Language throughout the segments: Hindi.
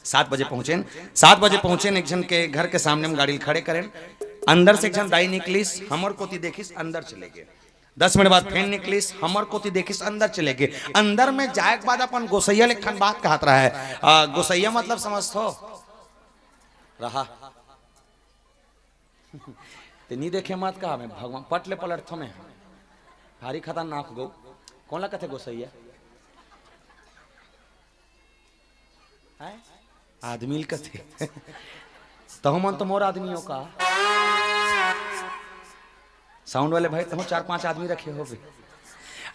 7 बजे पहुंचे। 7 बजे पहुंचे, एक जन के घर के सामने हम गाड़ी खड़े करें। अंदर से एक जन दाई निकलिस, हमर कोती देखिस, अंदर चले गए। 10 मिनट बाद फिर निकलिस, हमर कोती देखिस, अंदर चले गए। अंदर में जाए के बाद अपन गोसैया लेखन बात कहत रहा है। गोसैया मतलब समझतो रहा तो नहीं देखे मत कहा मैं भगवान पटले पलट में भारी खतरनाक गो कौन लगा थे गोसैया आदमी कथे तो मन तो मोर आदमियों का साउंड वाले भाई तुम 4-5 आदमी रखे हो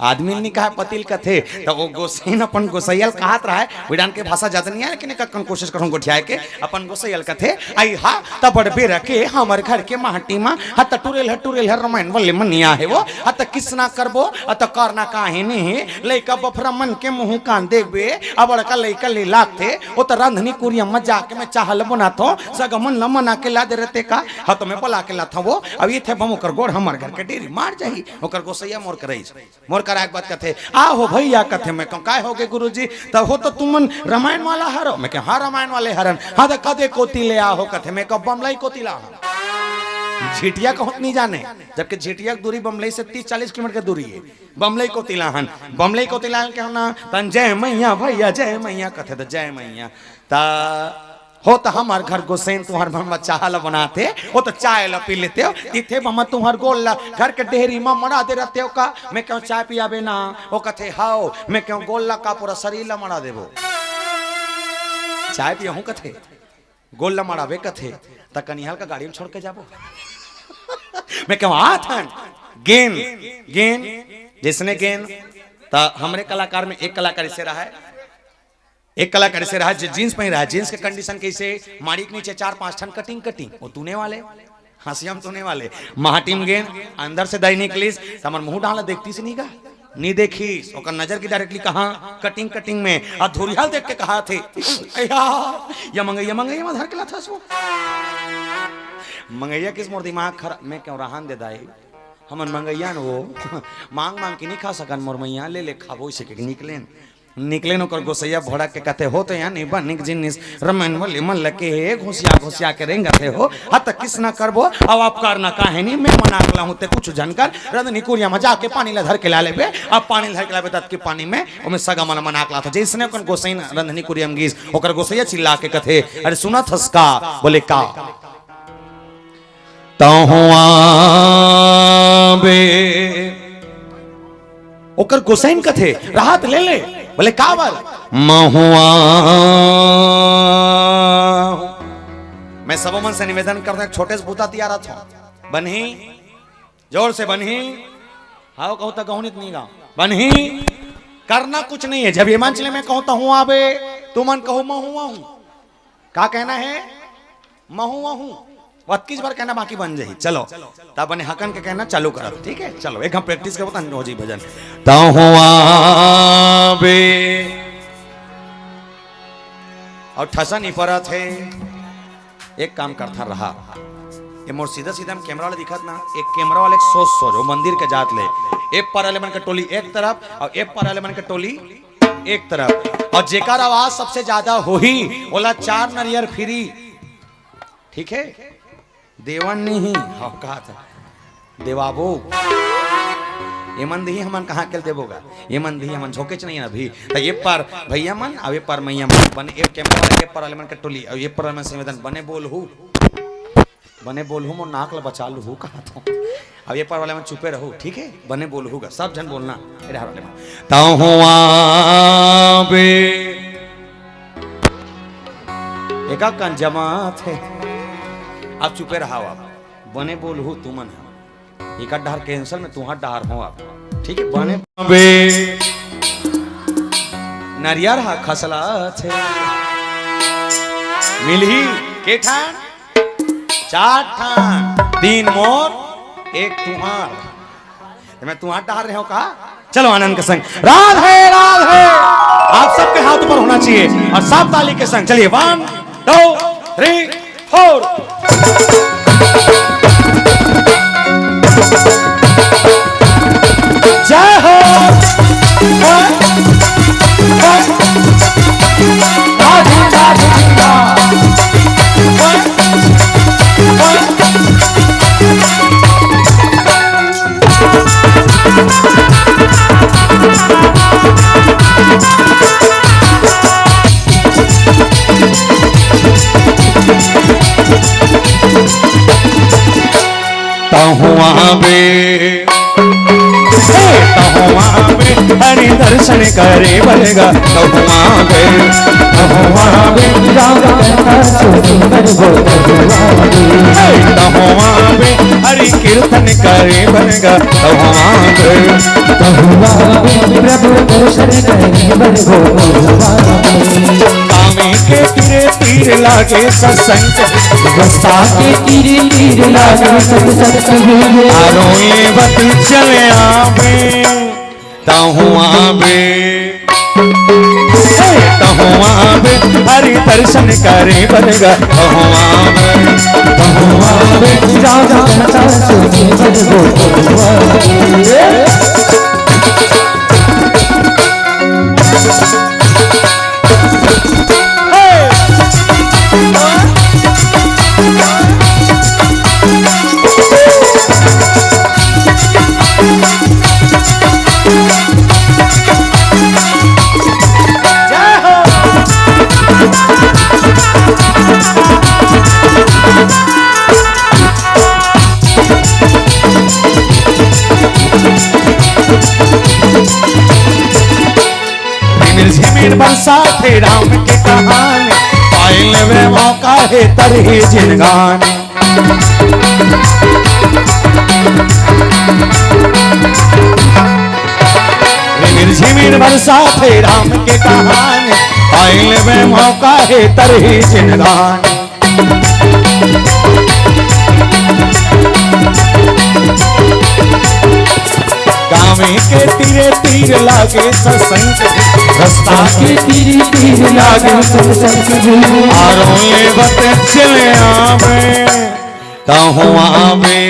आदमी ने कहा पतिल कथे तो वो गोसैन अपन गोसैयल कहत रहा है विडान के भाषा ज्यादा नहीं है लेकिन कन कोशिश करूं गोठियाए के अपन गोसैयल कथे आई हा त बड़बे रखे हमर घर के माटी मा हत टुरेल है रामायण वाले मनिया है वो हत किसना करबो अत करना काहे नहीं लइका बफरा मन के मुंह कान देबे अबड़ का लइका ले लागथे ओ त रांधनी कुरिया मजाक में चाहल बनाथो सगमन न मना के ला दे रहते का हत में पला के लाथा वो अब ये थे बमो कर गोड़ हमर घर के डेरी मार जाही ओकर गोसैया मोर करई मोर कराक बात कथे आ हो भैया कथे मैं कहूं काय होगे गुरुजी तब हो तो तुमन रामायण वाला हरो मैं कह हां रामायण वाले हरन हां तो कदे कोती ले आ हो कथे मैं कह बमलाई कोती ला झिटिया को नहीं जाने जबकि झिटिया की दूरी बमलाई से 30-40 किलोमीटर की दूरी है बमलाई कोती लाहन बमलाई कोती लाहन के ना तन जय मैया भैया जय मैया कथे तो जय मैया ता हो तो हमार घर गोसैन तुम्हार भरमा चाहल बनाते हो तो चाय ला पी लेते हो इथे भमा तुम्हार गोल घर के डेहरी में मरा दे रहते हो का मैं क्यों चाय पियाबे ना वो कथे हाओ मैं क्यों गोल्ला का पूरा शरीर ला मरा देबो चाय पिया हूं कथे गोल्ला मराबे कथे त कनिहाल का गाड़ी में छोड़ के जाबो मैं क्यों आथन गेन गेन जिसने गेन ता हमरे कलाकार में एक कलाकार इसे रहा है एक कलाकार से रहा जींस पहन रहा है जींस के कंडीशन कैसे माड़ी के नीचे 4-5 ठन कटिंग वो तूने वाले हंसियम तूने वाले महाटीम गेन अंदर से दाई निकलिस हमर मुंह डाला देखती से नहीं का नहीं देखी ओकर नजर की डायरेक्टली कहां कटिंग में और धुरियाल देख के कहा थे या मंगैया में धर के ला था सो मंगैया किस मोर दिमाग खरा मैं क्यों रहान दे दाई हमन मंगैया न वो मांग के नहीं खा सकन मोर मैया ले खाबो से के निकले नौकर गोसैया भोड़ा के कहते हो तो यानी बनिक जिनिस रमन वाले मन लके घुसिया के रेंगते हो हत किस ना करबो अब आप करना काहे नहीं मैं मना कला हूं ते कुछ जानकर रंधनी कुरिया में जाके पानी ला धर के ला लेबे अब पानी धर के लाबे तत के पानी में ओमे सगा मन मना कला था जैसने कन गोसैन रंधनी कुरिया में गीस ओकर गोसैया चिल्ला के कहते अरे सुना थस का बोले का तहुआ बे ओकर गोसैन कथे राहत ले ले बोले कावल महुआ मैं सब मन से निवेदन करता हूं छोटे से बूता तैयार था बन्ही जोर से बन्ही हाओ कहूं तो कहूं नहीं गाँव बन्ही करना कुछ नहीं है जब ये मंचले में कहूं तो हूं आबे तू मन कहो महुआ हूं क्या कहना है महुआ हूं 21 बार कहना बाकी बन जाही चलो तब बने हकन के कहना चालू करो ठीक है चलो एक हम प्रैक्टिस करबो तन हो जी भजन तहुआ बे और ठसा नहीं पड़ा थे एक काम करता रहा ये मोर सीधा कैमरा वाले दिखत ना एक कैमरा वाले सोच मंदिर के जात ले एक पर वाले मन के टोली एक तरफ और एक पर वाले मन के टोली एक तरफ और जेकर आवाज सबसे ज्यादा हो ही बोला 4 नरियर फ्री ठीक है देवन नहीं हाँ कहा था देवाबो ये मन दी हमन कहाँ के देवोगा ये मन दी हमन झोंके नहीं अभी तो ये पर भैया मन अब ये पर मैया मन बने एक कैमरा वाले के पर वाले मन के टोली और ये पर मन संवेदन बने बोल हूँ मोर नाक ला बचा लू हूँ कहा था अब ये पर वाले में चुपे रहो ठीक है बने बोल हूँ सब जन बोलना वाले में तहुआ बे एका कन जमा थे अब चुपे रहा आप बने बोल हो तू मन एक डहार कैंसल में तुहार डहार हो आप ठीक है बने बे नरियर हा खसला थे मिलही के ठान 4 ठान 3 मोर 1 तुहार मैं तुहार डहार रहे हो कहा चलो आनंद के संग राधे राधे आप सबके हाथ ऊपर होना चाहिए और सब ताली के संग चलिए 1 2 3 4 जय हो राधे राधे हरि दर्शन करे बरगा हरि कीर्तन करे बरगा कामे के तीरे तीर लागे सत्संग रस्ता के तीरे तीर लागे सत्संग आरोए बत चले आवे तहुआ बे हरि दर्शन करे बरगा तहुआ बे राजा बरसाते राम के कहानी पायल में मौका है तरही जिनगान झिमिर बरसाते राम के कहानी पायल में मौका है तरही जिनगान कामे के तीरे तीर लागे सत्संग रास्ता के तीरे तीर लागे सत्संग आरोए बत चले आवे तहुआ बे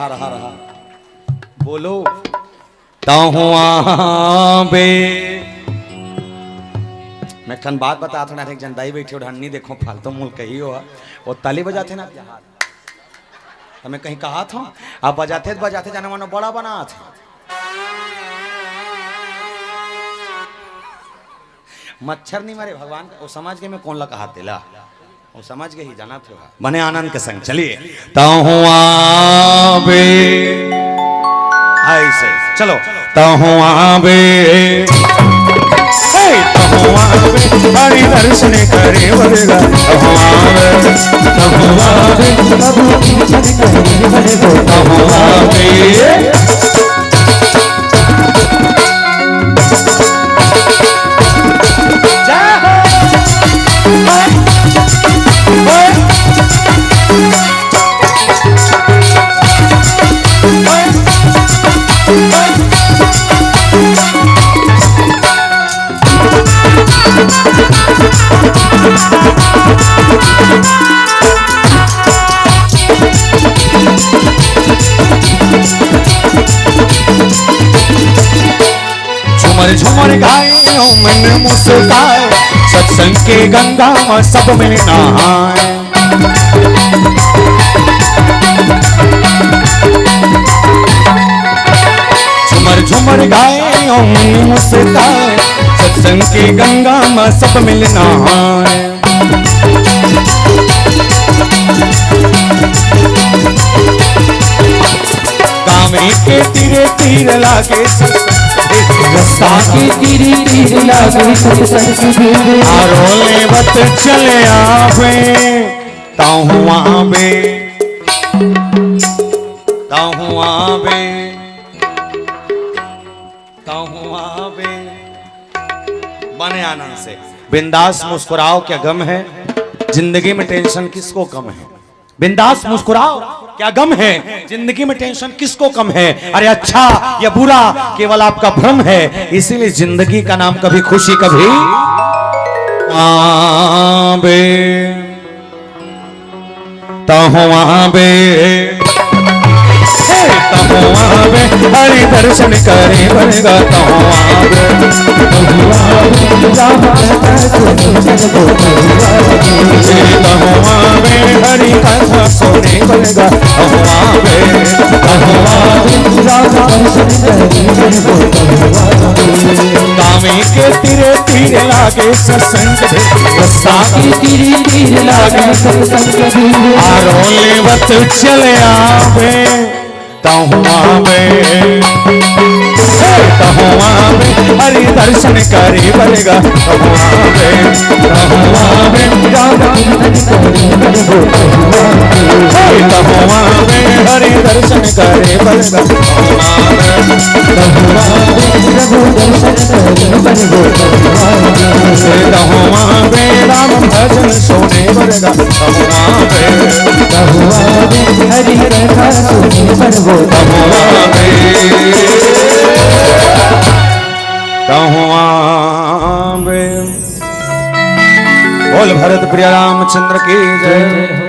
रहा बोलो तहुआ बे मैं खन बात बता था ना एक जन दाई बैठे उड़ानी देखो फालतू मूल कही हो वो ताली बजाते ना हमें कहीं कहा था आप बजाते जाने मानो बड़ा बना था मच्छर नहीं मारे भगवान वो समाज के में कौन ला कहा तेला वो समझ के ही जाना था बने आनंद के संग चलिए तहुआ बे ऐसे चलो तहुआ बे हरि दर्शन करे बरगा झुमर झुमर गाए मन मुस्काए सत्संग के गंगा में सब में नहाए झुमर झुमर गाए मन मुस्काए सत्संग के गंगा में सब मिल नहाए कामे के तीरे तीर लागे रास्ता के तीरे तीर लागे सत्संग आरोले बत चले आवे तहुआ बे बने आनंद से बिंदास मुस्कुराओ क्या गम है जिंदगी में टेंशन किसको कम है बिंदास मुस्कुराओ क्या गम है जिंदगी में टेंशन किसको कम है अरे अच्छा या बुरा केवल आपका भ्रम है इसीलिए जिंदगी का नाम कभी खुशी कभी आबे तहुआ बे हरि दर्शन करे बरगा तहुआ बे हरि कथा सुने बरगा कामे के तीरे तीरे लागे सत्संग के तीरे तीरे लागे सत्संग आरोले बत चले आवे दर्शन करे बरगा तहुआवे तहुआवे राम कीर्तन करे बरगो तहुआवे हरि दर्शन करे बरगा प्रभु दर्शन करे बरगो तहुआवे राम भजन सोने बरगा तहुआवे हरि कथा सुने बरगो तहुआवे बोल भरत प्रिय रामचंद्र की जय।